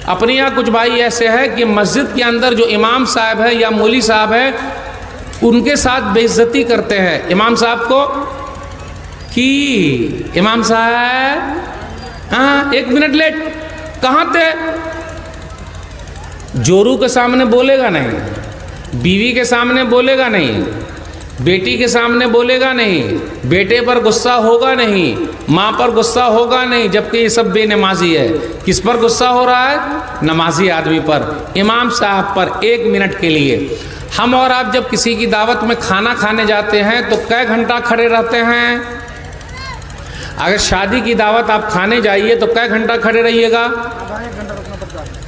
اپنے یہاں کچھ بھائی ایسے ہیں کہ مسجد کے اندر جو امام صاحب ہے یا مولوی صاحب ہے ان کے ساتھ بے عزتی کرتے ہیں. امام صاحب کو کی امام صاحب ہاں 1 منٹ لیٹ کہاں تھے؟ جورو کے سامنے بولے گا نہیں, بیوی کے سامنے بولے گا نہیں, بیٹی کے سامنے بولے گا نہیں, بیٹے پر غصہ ہوگا نہیں, ماں پر غصہ ہوگا نہیں, جبکہ یہ سب بے نمازی ہے. کس پر غصہ ہو رہا ہے؟ نمازی آدمی پر, امام صاحب پر 1 منٹ کے لیے. ہم اور آپ جب کسی کی دعوت میں کھانا کھانے جاتے ہیں تو کئے گھنٹہ کھڑے رہتے ہیں؟ اگر شادی کی دعوت آپ کھانے جائیے تو کئے گھنٹہ کھڑے رہیے گا؟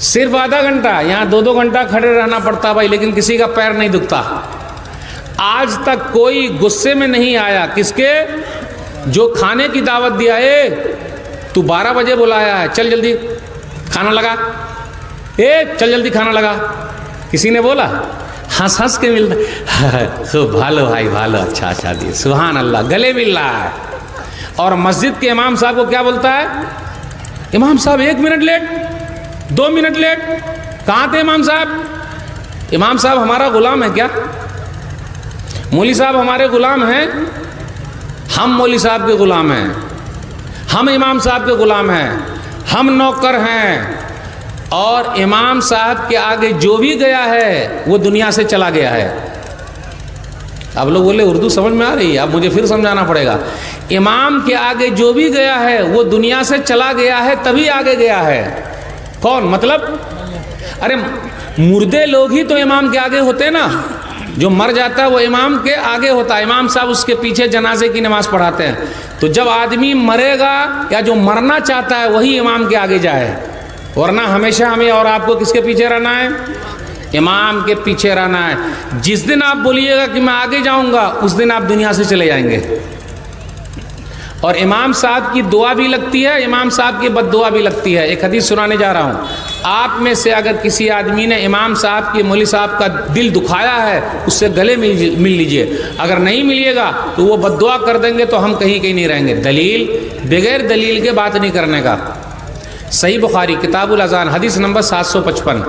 صرف آدھا گھنٹہ. یہاں 2 گھنٹہ کھڑے رہنا پڑتا بھائی, لیکن کسی کا پیر نہیں دکھتا. آج تک کوئی غصے میں نہیں آیا کس کے؟ جو کھانے کی دعوت دیا ہے. تو 12 بجے بلایا ہے, چل جلدی کھانا لگا, چل جلدی کھانا لگا. کسی نے بولا؟ ہنس ہنس کے ملتا خوب بھالو بھائی بھالو, اچھا شادی, سبحان اللہ, گلے مل رہا ہے. اور مسجد کے امام صاحب کو کیا بولتا ہے؟ امام صاحب 1 منٹ لیٹ, 2 منٹ لیٹ. کہاں تھے امام صاحب؟ امام صاحب ہمارا غلام ہے کیا؟ مولوی صاحب ہمارے غلام ہیں؟ ہم مولوی صاحب کے غلام ہیں, ہم امام صاحب کے غلام ہیں, ہم نوکر ہیں. اور امام صاحب کے آگے جو بھی گیا ہے وہ دنیا سے چلا گیا ہے. آپ لوگ بولے اردو سمجھ میں آ رہی ہے؟ اب مجھے پھر سمجھانا پڑے گا. امام کے آگے جو بھی گیا ہے وہ دنیا سے چلا گیا ہے, تبھی آگے گیا ہے. کون؟ مطلب ارے مردے لوگ ہی تو امام کے آگے ہوتے نا. جو مر جاتا ہے وہ امام کے آگے ہوتا ہے, امام صاحب اس کے پیچھے جنازے کی نماز پڑھاتے ہیں. تو جب آدمی مرے گا یا جو مرنا چاہتا ہے وہی امام کے آگے جائے, ورنہ ہمیشہ ہمیں اور آپ کو کس کے پیچھے رہنا ہے؟ امام کے پیچھے رہنا ہے. جس دن آپ بولیے گا کہ میں آگے جاؤں گا اس دن آپ دنیا سے چلے جائیں گے. اور امام صاحب کی دعا بھی لگتی ہے, امام صاحب کی بد دعا بھی لگتی ہے. ایک حدیث سنانے جا رہا ہوں. آپ میں سے اگر کسی آدمی نے امام صاحب کی, مولوی صاحب کا دل دکھایا ہے اس سے گلے مل لیجئے. اگر نہیں ملیے گا تو وہ بد دعا کر دیں گے تو ہم کہیں نہیں رہیں گے. دلیل, بغیر دلیل کے بات نہیں کرنے کا. صحیح بخاری کتاب الاذان حدیث نمبر 755.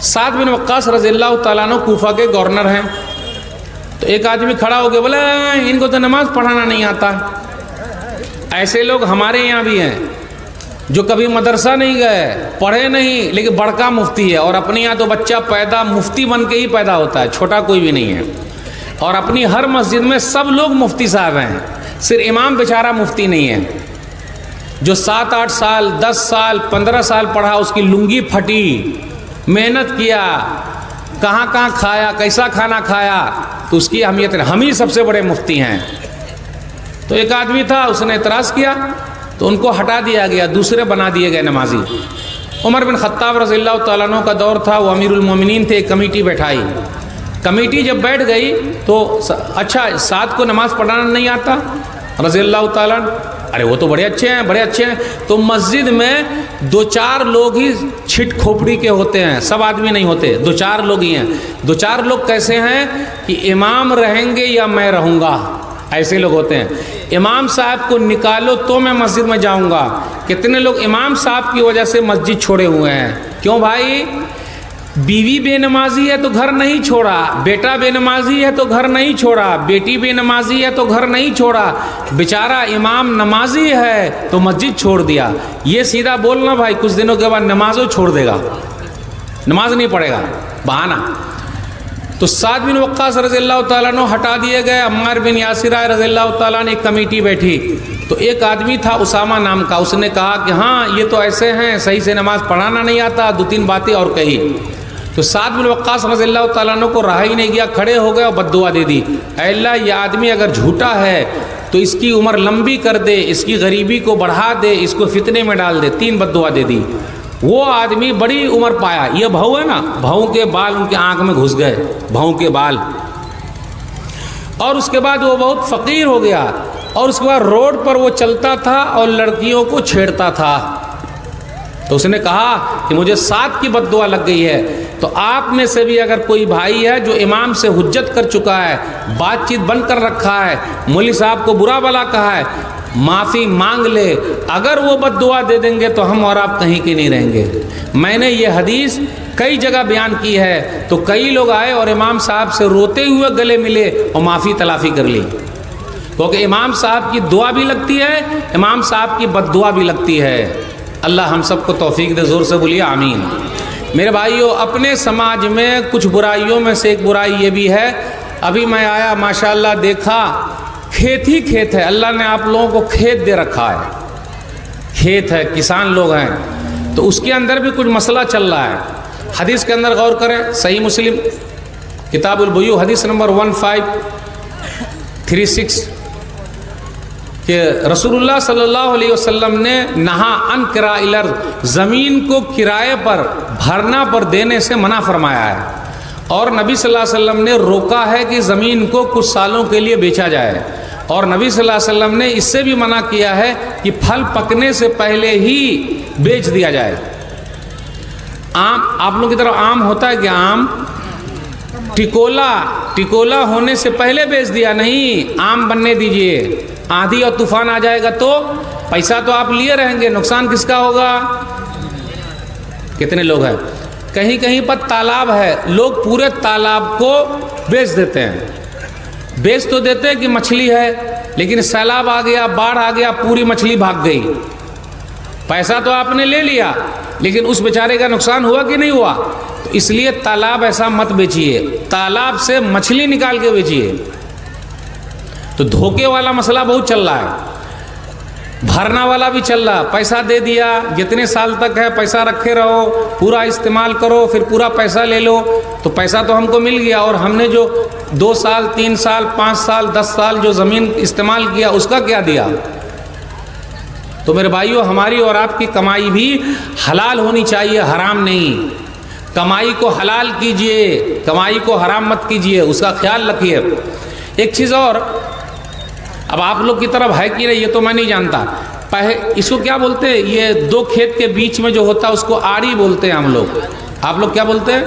سعد بن وقاص رضی اللہ تعالیٰ عنہ کوفہ کے گورنر ہیں. تو ایک آدمی کھڑا ہو گیا, بولے ان کو تو نماز پڑھانا نہیں آتا. ایسے لوگ ہمارے یہاں بھی ہیں جو کبھی مدرسہ نہیں گئے, پڑھے نہیں, لیکن بڑکا مفتی ہے. اور اپنے یہاں تو بچہ پیدا مفتی بن کے ہی پیدا ہوتا ہے, چھوٹا کوئی بھی نہیں ہے. اور اپنی ہر مسجد میں سب لوگ مفتی صاحب ہیں, صرف امام بیچارہ مفتی نہیں ہے. جو 7-8 سال 10 سال 15 سال پڑھا, اس کی لنگی پھٹی, محنت کیا, کہاں کہاں کھایا, کیسا کھانا کھایا, تو اس کی اہمیت ہے. ہم ہی سب سے بڑے مفتی ہیں. تو ایک آدمی تھا, اس نے اعتراض کیا تو ان کو ہٹا دیا گیا, دوسرے بنا دیے گئے نمازی. عمر بن خطاب رضی اللہ تعالیٰ عنہ کا دور تھا, وہ امیر المومنین تھے. ایک کمیٹی بیٹھائی. کمیٹی جب بیٹھ گئی تو اچھا سعد کو نماز پڑھانا نہیں آتا رضی اللہ تعالیٰ عنہ؟ ارے وہ تو بڑے اچھے ہیں, بڑے اچھے ہیں. تو مسجد میں 2-4 لوگ ہی چھٹ کھوپڑی کے ہوتے ہیں, سب آدمی نہیں ہوتے, 2-4 لوگ ہی ہیں. 2-4 لوگ کیسے ہیں کہ امام رہیں گے یا میں رہوں گا, ایسے لوگ ہوتے ہیں. امام صاحب کو نکالو تو میں مسجد میں جاؤں گا. کتنے لوگ امام صاحب کی وجہ سے مسجد چھوڑے ہوئے ہیں. کیوں بھائی؟ بیوی بے نمازی ہے تو گھر نہیں چھوڑا, بیٹا بے نمازی ہے تو گھر نہیں چھوڑا, بیٹی بے نمازی ہے تو گھر نہیں چھوڑا, بیچارہ امام نمازی ہے تو مسجد چھوڑ دیا. یہ سیدھا بولنا بھائی, کچھ دنوں کے بعد نمازوں چھوڑ دے گا, نماز نہیں پڑھے گا, بہانہ. تو سعد بن وقاص رضی اللہ تعالیٰ عنہ ہٹا دیے گئے. عمار بن یاسر رضی اللہ تعالیٰ نے ایک کمیٹی بیٹھی. تو ایک آدمی تھا اسامہ نام کا, اس نے کہا کہ ہاں یہ تو ایسے ہیں, صحیح سے نماز پڑھانا نہیں آتا, 2-3 باتیں اور کہی. تو سعد بن وقاص رضی اللہ تعالیٰ عنہ کو رہا ہی نہیں گیا, کھڑے ہو گئے اور بد دعا دے دی. اے اللہ, یہ آدمی اگر جھوٹا ہے تو اس کی عمر لمبی کر دے, اس کی غریبی کو بڑھا دے, اس کو فتنے میں ڈال دے. 3 بد دعا دے دی. وہ آدمی بڑی عمر پایا. یہ بھاؤ ہے نا, بھاؤ کے بال ان کے آنکھ میں گھس گئے, بھاؤ کے بال. اور اس کے بعد وہ بہت فقیر ہو گیا. اور اس کے بعد روڈ پر وہ چلتا تھا اور لڑکیوں کو چھیڑتا تھا. تو اس نے کہا کہ مجھے 7 کی بد دعا لگ گئی ہے. تو آپ میں سے بھی اگر کوئی بھائی ہے جو امام سے حجت کر چکا ہے, بات چیت بند کر رکھا ہے, مولوی صاحب کو برا بلا کہا ہے, معافی مانگ لے، اگر وہ بد دعا دے دیں گے تو ہم اور آپ کہیں کے نہیں رہیں گے۔ میں نے یہ حدیث کئی جگہ بیان کی ہے، تو کئی لوگ آئے اور امام صاحب سے روتے ہوئے گلے ملے اور معافی تلافی کر لی، کیونکہ امام صاحب کی دعا بھی لگتی ہے، امام صاحب کی بد دعا بھی لگتی ہے۔ اللہ ہم سب کو توفیق دے، زور سے بولیے آمین۔ میرے بھائیو، اپنے سماج میں کچھ برائیوں میں سے ایک برائی یہ بھی ہے، ابھی میں آیا ماشاءاللہ دیکھا کھیت ہی کھیت ہے، اللہ نے آپ لوگوں کو کھیت دے رکھا ہے، کھیت ہے، کسان لوگ ہیں، تو اس کے اندر بھی کچھ مسئلہ چل رہا ہے۔ حدیث کے اندر غور کریں، صحیح مسلم کتاب البیوع حدیث نمبر 1536 کہ رسول اللہ صلی اللہ علیہ وسلم نے نہا عن کرا الارض، زمین کو کرائے پر بھرنا پر دینے سے منع فرمایا ہے، اور نبی صلی اللہ علیہ وسلم نے روکا ہے کہ زمین کو کچھ سالوں کے لیے بیچا جائے، اور نبی صلی اللہ علیہ وسلم نے اس سے بھی منع کیا ہے کہ پھل پکنے سے پہلے ہی بیچ دیا جائے۔ آم، آپ لوگوں کی طرف آم ہوتا ہے کہ آم ٹکولا ہونے سے پہلے بیچ دیا، نہیں، آم بننے دیجئے، آندھی اور طوفان آ جائے گا تو پیسہ تو آپ لیے رہیں گے، نقصان کس کا ہوگا؟ کتنے لوگ ہیں، کہیں کہیں پر تالاب ہے، لوگ پورے تالاب کو بیچ دیتے ہیں، بیچ تو دیتے ہیں کہ مچھلی ہے، لیکن سیلاب آ گیا، باڑھ آ گیا، پوری مچھلی بھاگ گئی، پیسہ تو آپ نے لے لیا لیکن اس بیچارے کا نقصان ہوا کہ نہیں ہوا؟ تو اس لیے تالاب ایسا مت بیچیے، تالاب سے مچھلی نکال کے بیچیے۔ تو دھوکے والا مسئلہ بہت چل رہا ہے، بھرنا والا بھی چل رہا، پیسہ دے دیا، جتنے سال تک ہے پیسہ رکھے رہو، پورا استعمال کرو، پھر پورا پیسہ لے لو، تو پیسہ تو ہم کو مل گیا، اور ہم نے جو 2 سال 3 سال 5 سال 10 سال جو زمین استعمال کیا اس کا کیا دیا؟ تو میرے بھائیو، ہماری اور آپ کی کمائی بھی حلال ہونی چاہیے، حرام نہیں۔ کمائی کو حلال کیجئے، کمائی کو حرام مت کیجئے، اس کا خیال رکھیے۔ ایک چیز اور، اب آپ لوگ کی طرف ہے کہ نہیں یہ تو میں نہیں جانتا، اس کو کیا بولتے ہیں؟ یہ 2 کھیت کے بیچ میں جو ہوتا ہے اس کو آڑی بولتے ہیں ہم لوگ، آپ لوگ کیا بولتے ہیں؟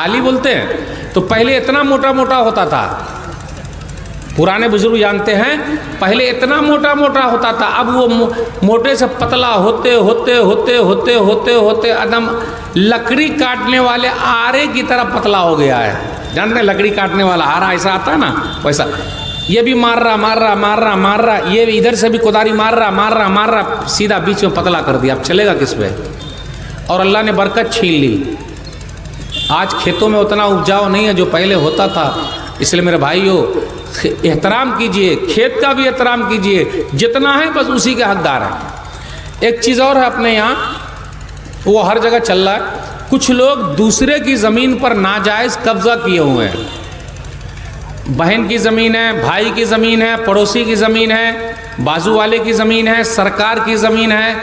آلی بولتے ہیں۔ تو پہلے اتنا موٹا موٹا ہوتا تھا، پرانے بزرگ جانتے ہیں، پہلے اتنا موٹا موٹا ہوتا تھا، اب وہ موٹے سے پتلا ہوتے ہوتے ہوتے ہوتے ہوتے ہوتے ادم لکڑی کاٹنے والے آرے کی طرح پتلا ہو گیا ہے۔ جانتے ہیں لکڑی کاٹنے والا آرا ایسا آتا ہے نا، ویسا یہ بھی مار رہا، یہ بھی ادھر سے بھی کداری مار رہا، سیدھا بیچ میں پتلا کر دیا، اب چلے گا کس پہ؟ اور اللہ نے برکت چھین لی، آج کھیتوں میں اتنا اپجاؤ نہیں ہے جو پہلے ہوتا تھا۔ اس لیے میرے بھائیو، احترام کیجئے، کھیت کا بھی احترام کیجئے، جتنا ہے بس اسی کے حقدار ہیں۔ ایک چیز اور ہے اپنے یہاں، وہ ہر جگہ چل رہا ہے، کچھ لوگ دوسرے کی زمین پر ناجائز قبضہ کیے ہوئے ہیں، بہن کی زمین ہے، بھائی کی زمین ہے، پڑوسی کی زمین ہے، بازو والے کی زمین ہے، سرکار کی زمین ہے،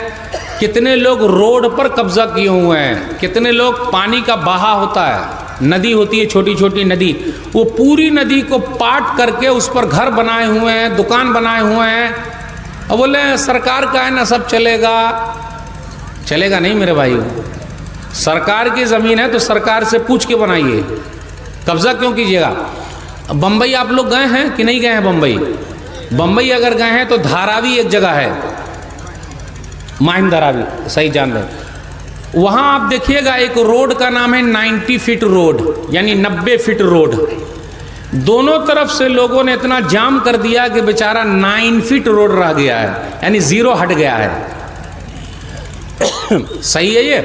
کتنے لوگ روڈ پر قبضہ کیے ہوئے ہیں، کتنے لوگ پانی کا بہا ہوتا ہے، ندی ہوتی ہے چھوٹی چھوٹی ندی، وہ پوری ندی کو پاٹ کر کے اس پر گھر بنائے ہوئے ہیں، دکان بنائے ہوئے ہیں، اور بولے سرکار کا ہے نا سب چلے گا، چلے گا نہیں میرے بھائی، سرکار کی زمین ہے تو سرکار سے پوچھ کے بنائیے، قبضہ کیوں کیجیے گا؟ بمبئی آپ لوگ گئے ہیں کہ نہیں گئے ہیں؟ بمبئی اگر گئے ہیں تو دھاراوی ایک جگہ ہے، ماہم دھاراوی، صحیح جان لیں، وہاں آپ دیکھیے گا ایک روڈ کا نام ہے 90 فٹ روڈ، یعنی 90 فٹ روڈ، دونوں طرف سے لوگوں نے اتنا جام کر دیا کہ بیچارہ 9 فٹ روڈ رہ گیا ہے، یعنی 0 ہٹ گیا ہے۔ صحیح ہے یہ؟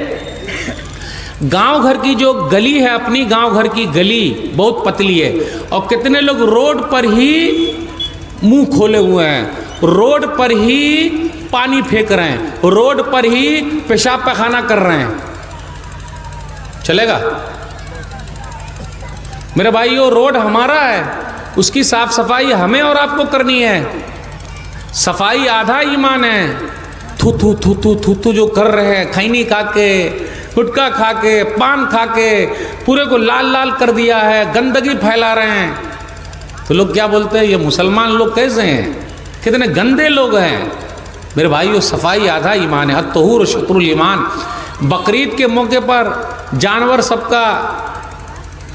گاؤں گھر کی جو گلی ہے، اپنی گاؤں گھر کی گلی بہت پتلی ہے، اور کتنے لوگ روڈ پر ہی منہ کھولے ہوئے ہیں، روڈ پر ہی پانی پھینک رہے ہیں، روڈ پر ہی پیشاب پخانہ کر رہے ہیں، چلے گا؟ میرے بھائیو، روڈ ہمارا ہے، اس کی صاف صفائی ہمیں اور آپ کو کرنی ہے۔ صفائی آدھا ایمان ہے، تھو تھو تھو تھو تھو تھو جو کر رہے ہیں، کھینی کھا کے، گٹکا کھا کے، پان کھا کے پورے کو لال لال کر دیا ہے، گندگی پھیلا رہے ہیں، تو لوگ کیا بولتے ہیں؟ یہ مسلمان لوگ کیسے ہیں؟ کتنے گندے لوگ ہیں۔ میرے بھائیو، صفائی آدھا ایمان ہے، الطہور شطر الایمان۔ بقرعید کے موقع پر جانور سب کا